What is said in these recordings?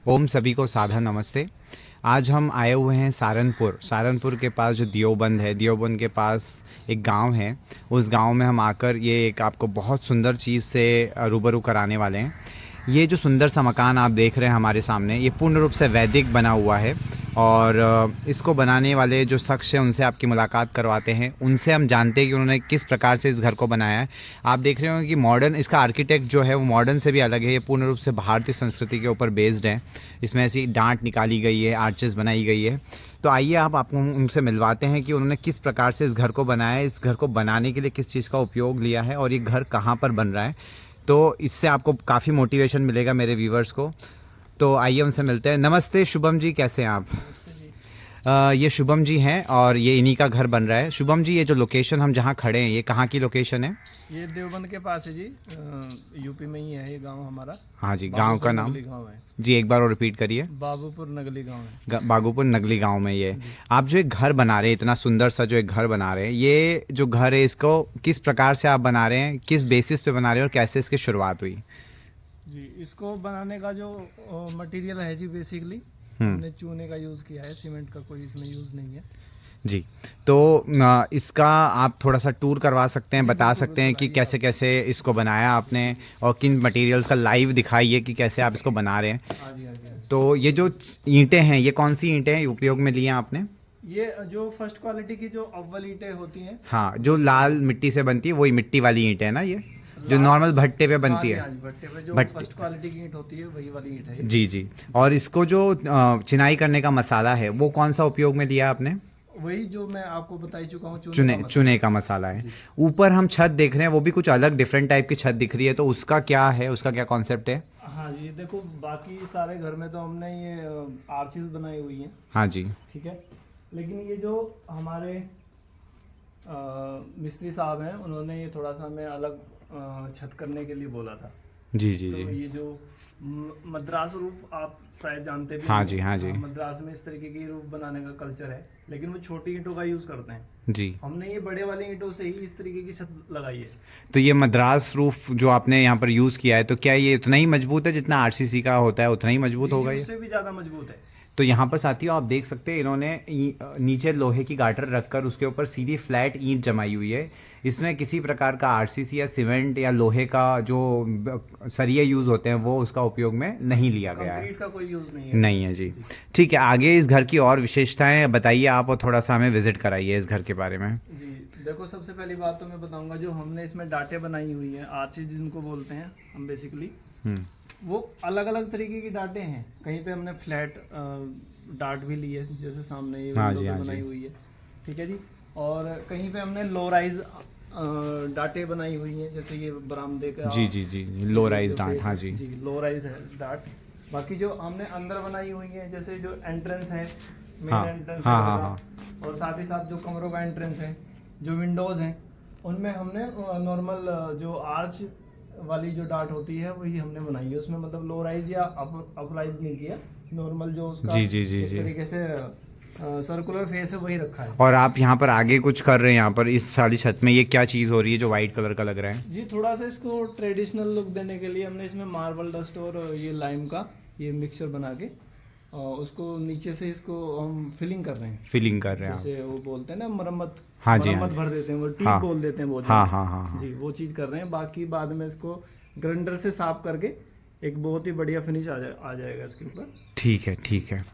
ओम सभी को साधा नमस्ते। आज हम आए हुए हैं सहारनपुर के पास जो दियोबंद है, दियोबंद के पास एक गांव है। उस गांव में हम आकर ये एक आपको बहुत सुंदर चीज़ से रूबरू कराने वाले हैं। ये जो सुंदर सा मकान आप देख रहे हैं हमारे सामने, ये पूर्ण रूप से वैदिक बना हुआ है और इसको बनाने वाले जो शख्स हैं उनसे आपकी मुलाकात करवाते हैं। उनसे हम जानते हैं कि उन्होंने किस प्रकार से इस घर को बनाया है। आप देख रहे होंगे कि मॉडर्न इसका आर्किटेक्ट जो है वो मॉडर्न से भी अलग है। ये पूर्ण रूप से भारतीय संस्कृति के ऊपर बेस्ड है। इसमें ऐसी डांट निकाली गई है, आर्चेस बनाई गई है। तो आइए आपको उनसे मिलवाते हैं कि उन्होंने किस प्रकार से इस घर को बनाया है, इस घर को बनाने के लिए किस चीज़ का उपयोग लिया है और ये घर कहाँ पर बन रहा है। तो इससे आपको काफ़ी मोटिवेशन मिलेगा मेरे व्यूवर्स को। तो आइए उनसे मिलते हैं। नमस्ते शुभम जी, कैसे हैं आप? ये शुभम जी हैं और ये इन्हीं का घर बन रहा है। शुभम जी, ये जो लोकेशन हम जहाँ खड़े हैं ये कहाँ की लोकेशन है? ये देवबंद के पास है जी। यूपी में ही है ये गांव हमारा। हाँ जी, गांव का नाम गांव है जी एक बार और रिपीट करिए। बाबूपुर नगली गांव है। बागुपुर नगली गांव में ये आप जो एक घर बना रहे हैं, इतना सुंदर सा जो एक घर बना रहे हैं, ये जो घर है इसको किस प्रकार से आप बना रहे हैं, किस बेसिस पे बना रहे हैं और कैसे इसकी शुरुआत हुई? जी, इसको बनाने का जो मटेरियल है जी, बेसिकली हमने चूने का यूज़ किया है। सीमेंट का कोई इसमें यूज़ नहीं है जी। तो इसका आप थोड़ा सा टूर करवा सकते हैं, बता सकते हैं कि कैसे कैसे इसको बनाया आपने और किन मटेरियल्स का लाइव दिखाइए कि कैसे आप इसको बना रहे हैं। हाँ जी, हाँ जी। तो ये जो ईंटें हैं, ये कौन सी ईंटें हैं उपयोग में लिए हैं आपने? ये जो फर्स्ट क्वालिटी की जो अव्वल ईंटें होती हैं। हाँ, जो लाल मिट्टी से बनती है वही मिट्टी वाली ईंट है ना, ये जो नॉर्मल भट्टे पे बनती है। भट्टे पे जो भट्टे फर्स्ट क्वालिटी की ईंट होती है वही वाली ईंट है। जी जी। और इसको जो चिनाई करने का मसाला है वो कौन सा उपयोग में लिया आपने? वही जो मैं आपको बता ही चुका हूँ, चुने का मसाला है। ऊपर हम छत देख रहे हैं, वो भी कुछ अलग डिफरेंट टाइप की छत दिख रही है, तो उसका क्या है, उसका क्या कॉन्सेप्ट है? हाँ जी, देखो बाकी सारे घर में तो हमने ये आर्चेस बनाई हुई हैं। हाँ जी। ठीक है, लेकिन ये जो हमारे मिस्त्री साहब हैं, उन्होंने ये थोड़ा सा हमें अलग छत करने के लिए बोला था। जी जी तो जी। ये जो मद्रास रूफ आप शायद जानते भी हाँ होंगे। जी, हाँ जी। मद्रास में इस तरीके की रूफ बनाने का कल्चर है, लेकिन वो छोटी ईंटों का यूज़ करते हैं। जी। हमने ये बड़े वाली ईंटों से ही इस तरीके की छत लगाई है। तो ये मद्रास रूफ जो आपने यहाँ पर यूज़ किया है, तो क्या ये उतना ही मजबूत है जितना आरसीसी का होता है, उतना ही मजबूत होगा ये? उससे भी ज़्यादा मजबूत है। तो यहाँ पर साथियों आप देख सकते हैं, इन्होंने नीचे लोहे की गाटर रखकर उसके ऊपर सीधी फ्लैट ईंट जमाई हुई है। इसमें किसी प्रकार का आरसीसी या सीमेंट या लोहे का जो सरिये यूज़ होते हैं वो उसका उपयोग में नहीं लिया गया है। कंक्रीट का कोई यूज़ नहीं है। नहीं है जी। ठीक है, आगे इस घर की और विशेषताएं बताइए आप और थोड़ा सा हमें विजिट कराइए इस घर के बारे में। जी, देखो सबसे पहली बात तो मैं बताऊंगा, जो हमने इसमें डाटें बनाई हुई हैं, आर्चेज जिनको बोलते हैं हम बेसिकली, वो अलग अलग तरीके की डाटें हैं। कहीं पे हमने फ्लैट डाट भी ली है, जैसे सामने ये विंडो पे बनाई हुई है। ठीक है जी। और कहीं पे हमने लो राइज डाटें बनाई हुई हैं, जैसे ये बरामदे का। जी जी जी, लो राइज डांट। हाँ जी जी, लो राइज है डाट। बाकी जो हमने अंदर बनाई हुई है, जैसे जो एंट्रेंस है, मेन एंट्रेंस हाँ हाँ हाँ। और साथ ही साथ जो कमरों का एंट्रेंस है, जो विंडोज़ हैं, उनमें हमने नॉर्मल जो आर्च वाली जो डाट होती है वही हमने बनाई है। उसमें मतलब लो राइज या अप राइज नहीं किया, नॉर्मल जो उसका जी जी जी एक जी। तरीके से सर्कुलर फेस है वही रखा है। और आप यहाँ पर आगे कुछ कर रहे हैं, यहाँ पर इस साली छत में ये क्या चीज़ हो रही है जो वाइट कलर का लग रहा है? जी, थोड़ा सा इसको ट्रेडिशनल लुक देने के लिए हमने इसमें मार्बल डस्ट और ये लाइम का ये मिक्सचर बना के उसको नीचे से इसको हम फिलिंग कर रहे हैं। फिलिंग कर रहे हैं जैसे वो बोलते हैं ना मरम्मत। हाँ जी, मरम्मत हाँ भर देते हैं, वो टीप हाँ। बोल देते हैं वो। हाँ हाँ हाँ हाँ। जी, वो चीज़ कर रहे हैं। बाकी बाद में इसको ग्राइंडर से साफ करके एक बहुत ही बढ़िया फिनिश आ जाएगा इसके ऊपर। ठीक है ठीक है।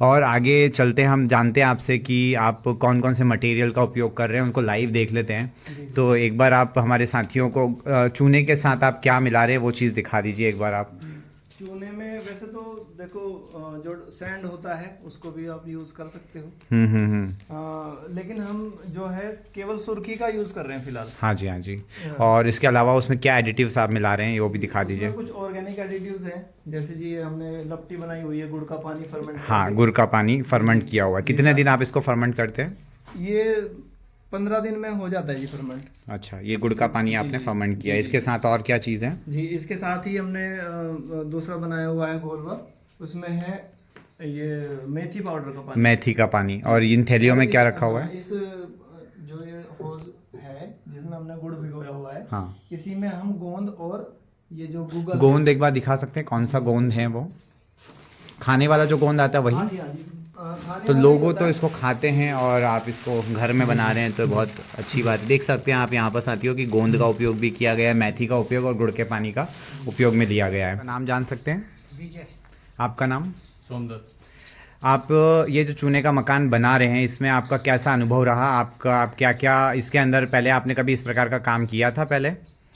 और आगे चलते हैं, हम जानते हैं आपसे कि आप कौन कौन से मटेरियल का उपयोग कर रहे हैं, उनको लाइव देख लेते हैं। तो एक बार आप हमारे साथियों को चूने के साथ आप क्या मिला रहे हैं वो चीज़ दिखा दीजिए एक बार आप। चूने में वैसे तो देखो जो सैंड होता है उसको भी आप यूज कर सकते हो। लेकिन हम जो है केवल सुर्खी का यूज कर रहे हैं फिलहाल। हाँ जी, हाँ जी। और इसके अलावा उसमें क्या एडिटिव्स आप मिला रहे हैं वो भी दिखा दीजिए। कुछ ऑर्गेनिक एडिटिव्स हैं, जैसे जी हमने लपटी बनाई हुई है गुड़ का पानी फर्मेंट। हाँ, गुड़ का पानी फर्मेंट किया हुआ है। कितने दिन आप इसको फर्मेंट करते हैं? ये 15 दिन में हो जाता है जी फर्मेंट। अच्छा, ये गुड़ का पानी आपने फर्मेंट किया। इसके साथ और क्या चीज़ है? जी, इसके साथ ही हमने दूसरा बनाया हुआ है घोलवा, उसमें है ये मेथी पाउडर का पानी। मेथी का पानी। और इन थैलियों में क्या रखा हुआ है? इस जो ये होल है जिसमें हमने गुड़ भिगोया हुआ है, हाँ, इसी में हम गोंद और ये जो गूगल गोंद एक बार दिखा सकते हैं, कौन सा गोंद है वो? खाने वाला जो गोंद आता है वही? हाँ जी, हाँ जी। खाने तो वाला लोग ही होता तो है। इसको खाते हैं और आप इसको घर में बना रहे हैं तो बहुत अच्छी बात है। देख सकते हैं आप यहाँ पर साथियों कि गोंद का उपयोग भी किया गया है, मेथी का उपयोग और गुड़ के पानी का उपयोग में लिया गया है। नाम जान सकते हैं? विजय। आपका नाम? सोमदत्त। आप ये जो चूने का मकान बना रहे हैं इसमें आपका कैसा अनुभव रहा आपका? आप क्या क्या इसके अंदर, पहले आपने कभी इस प्रकार का काम किया था पहले?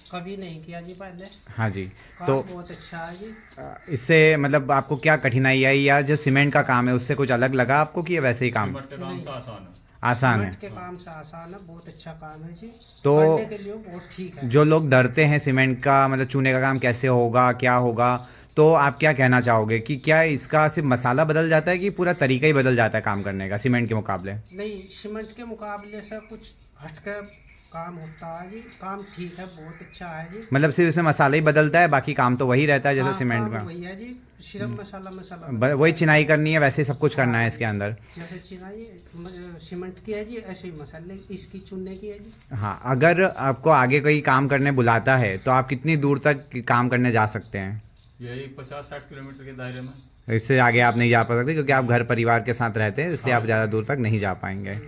कभी नहीं किया जी पहले। हाँ जी। काम तो बहुत अच्छा है जी। इससे मतलब आपको क्या कठिनाई आई, या जो सीमेंट का काम है उससे कुछ अलग लगा आपको कि ये वैसे ही काम सिमट के काम से आसान है। आसान है? सीमेंट के काम से आसान है, बहुत अच्छा काम है जी। तो करने के लिए बहुत ठीक है। जो लोग डरते हैं सीमेंट का, मतलब चूने का काम कैसे होगा क्या होगा, तो आप क्या कहना चाहोगे कि क्या इसका सिर्फ मसाला बदल जाता है कि पूरा तरीका ही बदल जाता है काम करने का सीमेंट के मुकाबले? नहीं, सीमेंट के मुकाबले से कुछ हटके काम होता है जी। काम ठीक है, बहुत अच्छा है जी। मतलब सिर्फ इसमें मसाला ही बदलता है, बाकी काम तो वही रहता है जैसे हाँ, सीमेंट काम में? वही है जी, सिर्फ मसाला मसाला वही चिनाई करनी है, वैसे ही सब कुछ करना है इसके अंदर? जैसे चिनाई सीमेंट की है जी, ऐसे ही मसाले इसकी चुनने की है जी। हाँ, अगर आपको आगे कोई काम करने बुलाता है तो आप कितनी दूर तक काम करने जा सकते हैं? यही 50-60 किलोमीटर के दायरे में। इससे आगे आप नहीं जा सकते क्योंकि आप घर परिवार के साथ रहते हैं, इसलिए आप ज़्यादा दूर तक नहीं जा पाएंगे।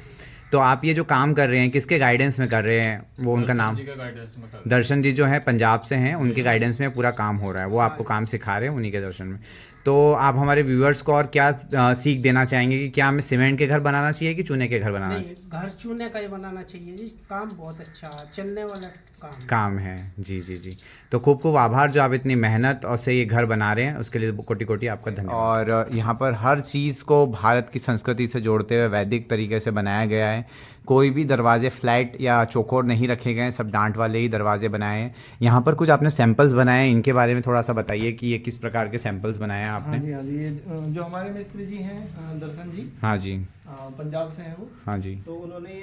तो आप ये जो काम कर रहे हैं किसके गाइडेंस में कर रहे हैं, वो उनका नाम? जी का गाइडेंस में कर। दर्शन जी जो है पंजाब से हैं, उनके गाइडेंस में पूरा काम हो रहा है, वो आपको काम सिखा रहे हैं उन्हीं के दर्शन में। तो आप हमारे व्यूअर्स को और क्या सीख देना चाहेंगे कि क्या हमें सीमेंट के घर बनाना चाहिए कि चूने के घर बनाना नहीं, चाहिए? घर चूने का ही बनाना चाहिए जी। काम बहुत अच्छा है, चलने वाला काम है। जी जी जी। तो खूब खूब आभार जो आप इतनी मेहनत और से ये घर बना रहे हैं, उसके लिए कोटि कोटि आपका धन्यवाद। और यहाँ पर हर चीज़ को भारत की संस्कृति से जोड़ते हुए वैदिक तरीके से बनाया गया है। कोई भी दरवाजे फ्लैट या चौकोर नहीं रखे गए हैं, सब डांट वाले ही दरवाजे बनाए हैं। यहाँ पर कुछ आपने सैंपल्स बनाए हैं, इनके बारे में थोड़ा सा बताइए कि ये किस प्रकार के सैंपल्स बनाए हैं हाँ आपने? जी, हाँ जी। ये जो हमारे मिस्त्री जी हैं दर्शन जी, हाँ जी। पंजाब से हैं वो। हाँ जी। तो उन्होंने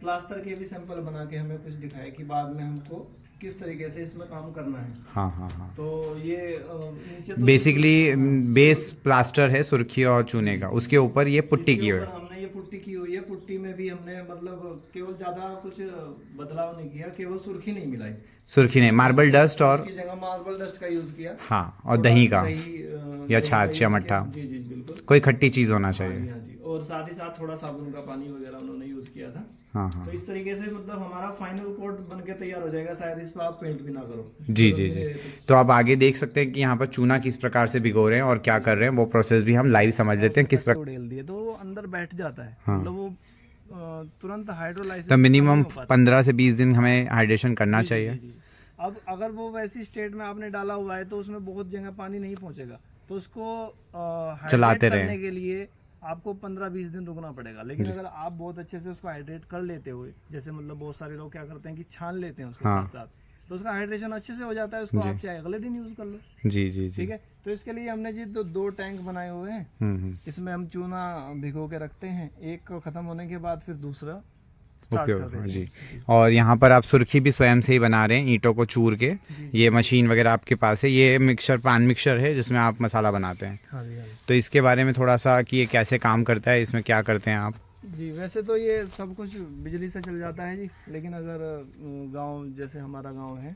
प्लास्टर के भी सैंपल बना के हमें कुछ दिखाया कि बाद में हमको किस तरीके से इसमें काम करना है। हाँ हाँ हाँ। तो ये नीचे तो बेसिकली बेस प्लास्टर है सुर्खी और चूने का, उसके ऊपर ये पुट्टी इसके की हुई ऊपर है। हमने ये पुट्टी की हुई है। पुट्टी में भी हमने मतलब केवल ज्यादा कुछ बदलाव नहीं किया, केवल सुर्खी नहीं मिलाई। सुर्खी नहीं, मार्बल डस्ट और उसकी जगह मार्बल डस्ट का यूज किया। हाँ, और दही का दही, या दही छाछ का या use मट्ठा, किया। जी जी बिल्कुल। कोई खट्टी चीज़ होना हाँ जी, चाहिए। हाँ जी। और साथ ही साथ थोड़ा साबुन का पानी वगैरह उन्होंने यूज किया था। हाँ हाँ। तो इस तरीके से मतलब हमारा फाइनल कोट बन के तैयार हो जाएगा, शायद इस पर आप पेंट भी ना करो। जी जी जी। तो आप आगे देख सकते हैं कि यहाँ पर चूना किस प्रकार से भिगो रहे हैं और क्या कर रहे हैं, वो प्रोसेस भी हम लाइव समझ लेते हैं किस प्रकार। डेल दिए तो वो अंदर बैठ जाता है। हाँ। मतलब वो तुरंत हाइड्रोलाइसिस तो मिनिमम नहीं हो पाता। 15 से 20 दिन हमें हाइड्रेशन करना जी, जी, चाहिए। जी, जी। अब अगर वो वैसी स्टेट में आपने डाला हुआ है तो उसमें बहुत जगह पानी नहीं पहुंचेगा, तो उसको चलाते हाइड्रेट रहें। करने के लिए आपको 15-20 दिन रुकना पड़ेगा। लेकिन अगर आप बहुत अच्छे से उसको हाइड्रेट कर लेते हुए, जैसे मतलब बहुत सारे लोग क्या करते हैं कि छान लेते हैं उसको हाँ। साथ साथ, तो उसका हाइड्रेशन अच्छे से हो जाता है। उसको जी। आप चाहे अगले दिन यूज कर लो। जी जी जी। ठीक है। तो इसके लिए हमने जी दो टैंक बनाए हुए हैं। इसमें हम चूना भिगो के रखते हैं, एक को खत्म होने के बाद फिर दूसरा स्टार्ट कर उपयोग, देते जी। हैं। और यहाँ पर आप सुर्खी भी स्वयं से ही बना रहे हैं, ईंटों को चूर के। ये मशीन वगैरह आपके पास है, ये मिक्सर पान मिक्सर है जिसमें आप मसाला बनाते हैं। हाँ जी, हाँ जी। तो इसके बारे में थोड़ा सा कि ये कैसे काम करता है, इसमें क्या करते हैं आप? जी वैसे तो ये सब कुछ बिजली से चल जाता है जी, लेकिन अगर गांव जैसे हमारा गांव है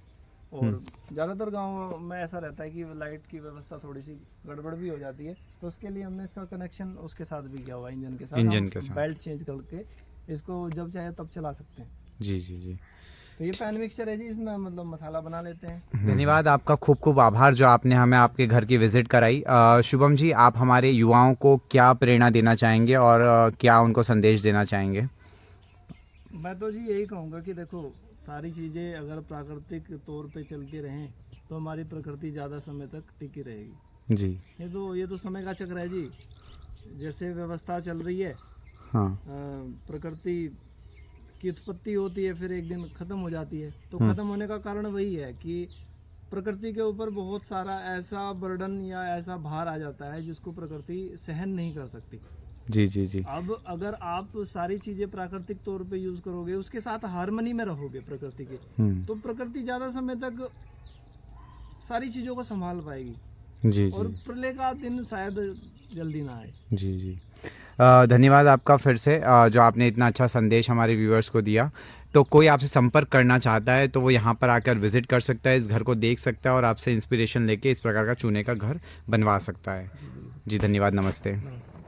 और ज़्यादातर गांव में ऐसा रहता है कि लाइट की व्यवस्था थोड़ी सी गड़बड़ भी हो जाती है, तो उसके लिए हमने इसका कनेक्शन उसके साथ भी किया हुआ है, इंजन के साथ। इंजन हम के साथ। बेल्ट चेंज करके इसको जब चाहे तब चला सकते हैं। जी जी जी। तो ये पैन मिक्सचर है जी, इसमें मतलब मसाला बना लेते हैं। धन्यवाद आपका, खूब खूब आभार जो आपने हमें आपके घर की विजिट कराई। शुभम जी, आप हमारे युवाओं को क्या प्रेरणा देना चाहेंगे और क्या उनको संदेश देना चाहेंगे? मैं तो जी यही कहूँगा कि देखो, सारी चीज़ें अगर प्राकृतिक तौर पे चलती रहें तो हमारी प्रकृति ज़्यादा समय तक टिकी रहेगी। जी। ये तो समय का चक्र है जी। जैसे व्यवस्था चल रही है, हाँ। प्रकृति की उत्पत्ति होती है, फिर एक दिन खत्म हो जाती है। तो खत्म होने का कारण वही है कि प्रकृति के ऊपर बहुत सारा ऐसा बर्डन या ऐसा भार आ जाता है जिसको प्रकृति सहन नहीं कर सकती। जी जी जी। अब अगर आप सारी चीजें प्राकृतिक तौर पे यूज करोगे, उसके साथ हार्मनी में रहोगे प्रकृति के, तो प्रकृति ज्यादा समय तक सारी चीजों को संभाल पाएगी। जी और जी प्रलय का दिन शायद जल्दी ना आए। जी जी। धन्यवाद आपका फिर से, जो आपने इतना अच्छा संदेश हमारे व्यूअर्स को दिया। तो कोई आपसे संपर्क करना चाहता है तो वो यहाँ पर आकर विजिट कर सकता है, इस घर को देख सकता है और आपसे इंस्पिरेशन लेके इस प्रकार का चूने का घर बनवा सकता है। जी धन्यवाद, नमस्ते। नमस्ते।